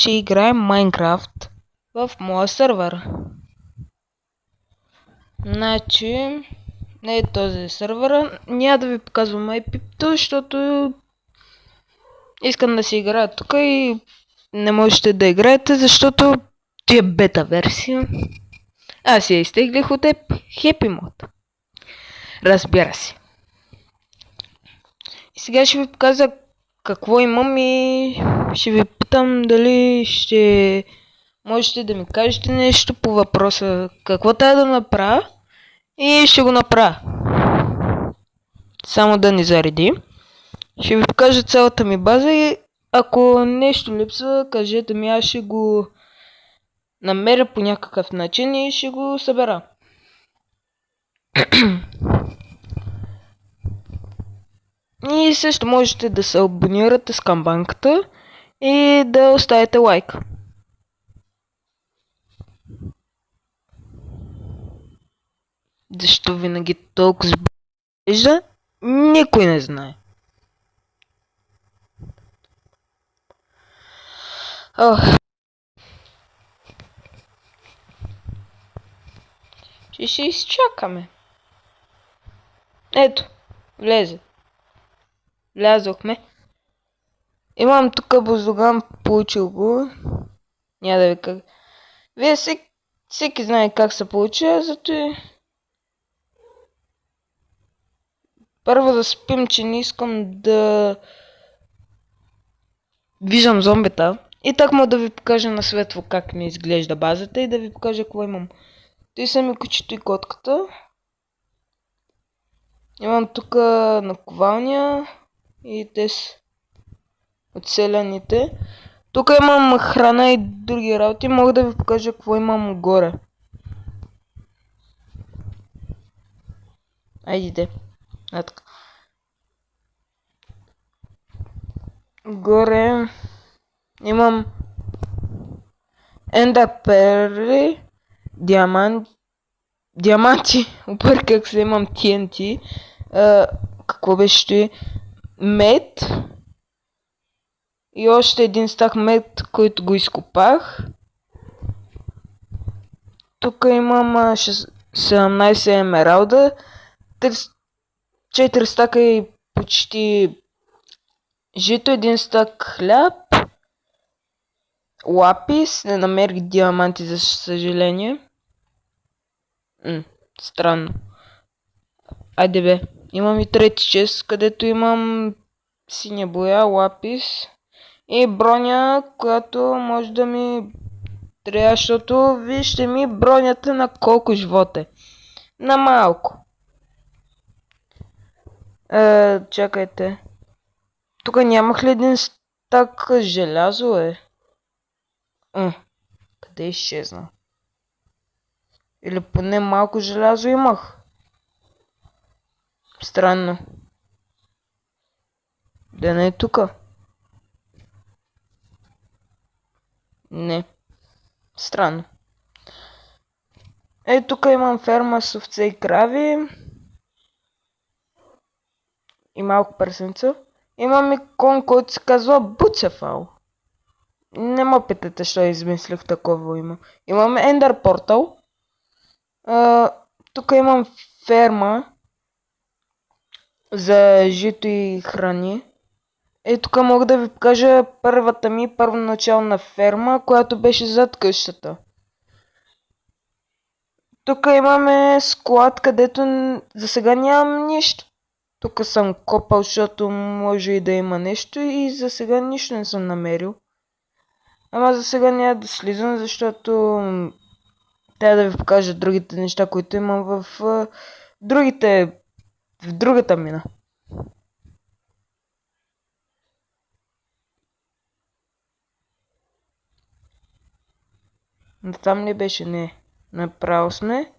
ще играем Майнкрафт в моя сървър. Значи, не е този сървър. Няма да ви показвам IP-то, защото искам да си играя тук и не можете да играете, защото ти е бета версия. Аз я изтеглих от Happy Mode. Разбира се. И сега ще ви показа какво имам и ще ви питам дали ще можете да ми кажете нещо по въпроса какво трябва да направя и ще го направя. Само да ни зареди. Ще ви покажа цялата ми база и ако нещо липсва, кажете ми, аз ще го намеря по някакъв начин и ще го събера. И също можете да се абонирате с камбанката и да оставите лайк. Защо винаги толкова сбежда? Никой не знае. Ще изчакаме. Ето, влезе. Влязохме. Имам тук бузоган, получил го. Няма да ви как. Вие всеки знае как се получи, зато и... Първо да спим, че не искам да виждам зомбита. И так мога да ви покажа на светло как ми изглежда базата и да ви покажа какво имам. Той са ми кучето и котката. Имам тук наковалня и те са оцеляните. Тук имам храна и други работи. Мога да ви покажа какво имам горе. Айде. Горе имам ендър перли, диаманти, обърках се, имам TNT, какво беше, мед и още един стак мед, който го изкопах. Тук имам 17 емералда, 4 стака и почти жито, един стак хляб, лапис, не намерих диаманти за съжаление. Странно. Айде бе, имам и трети чест, където имам синя боя, лапис и броня, която може да ми трябва, защото вижте ми бронята на колко живот е. На малко. Чакайте. Тук нямах ли един стак желязо, къде изчезна? Или поне малко желязо имах. Странно. Да не е тука. Не. Странно. Тук имам ферма с овце и крави. И малко прасенца. Имам и кон, който се казва Буцефал. Не ме питате, що измислих такова има. Имам Ендър Портал. Тук имам ферма за жито и храни. Тук мога да ви покажа първата ми първоначална ферма, която беше зад къщата. Тук имаме склад, където за сега нямам нищо. Тук съм копал, защото може и да има нещо и за сега нищо не съм намерил. Ама за сега няма да слизам, защото трябва да ви покажа другите неща, които имам в другата мина. Но там не беше, не. Направо сме.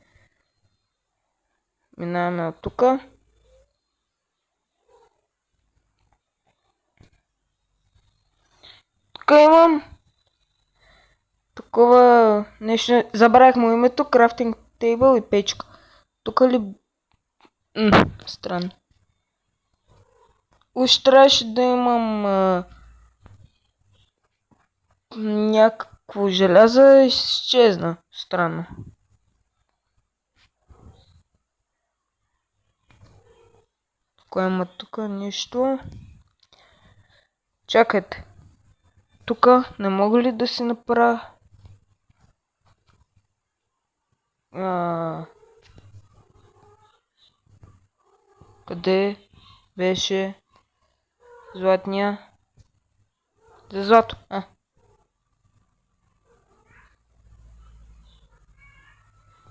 Минаваме от тука. Тук имам такова нещо. Забравях му името, крафтинг тейбъл и печка. Тук ли... странно. Уж трябваше да имам някакво желязо изчезна. Странно. Кое има тук? Нищо. Чакайте. Тук не мога ли да си направя? Къде беше златния? За злато.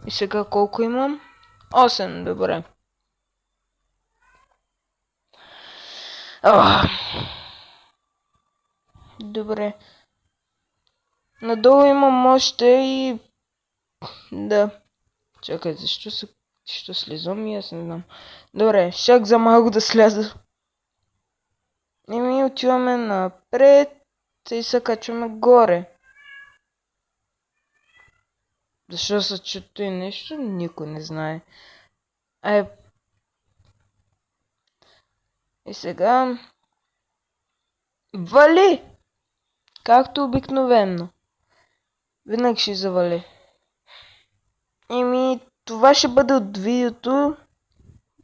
И сега колко имам? 8, добре. Добре. Надолу имам още и... Да. Чакай, защо слизам и аз не знам. Добре, чак за малко да сляза. И ми отиваме напред и се качваме горе. Защо се чуто и нещо, никой не знае. И сега... Вали! Както обикновено. Винаги ще завали. Това ще бъде от видеото.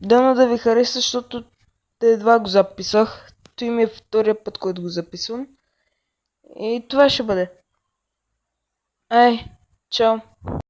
Дано да ви хареса, защото едва го записах. Той ми е втория път, който го записвам. И това ще бъде. Чао!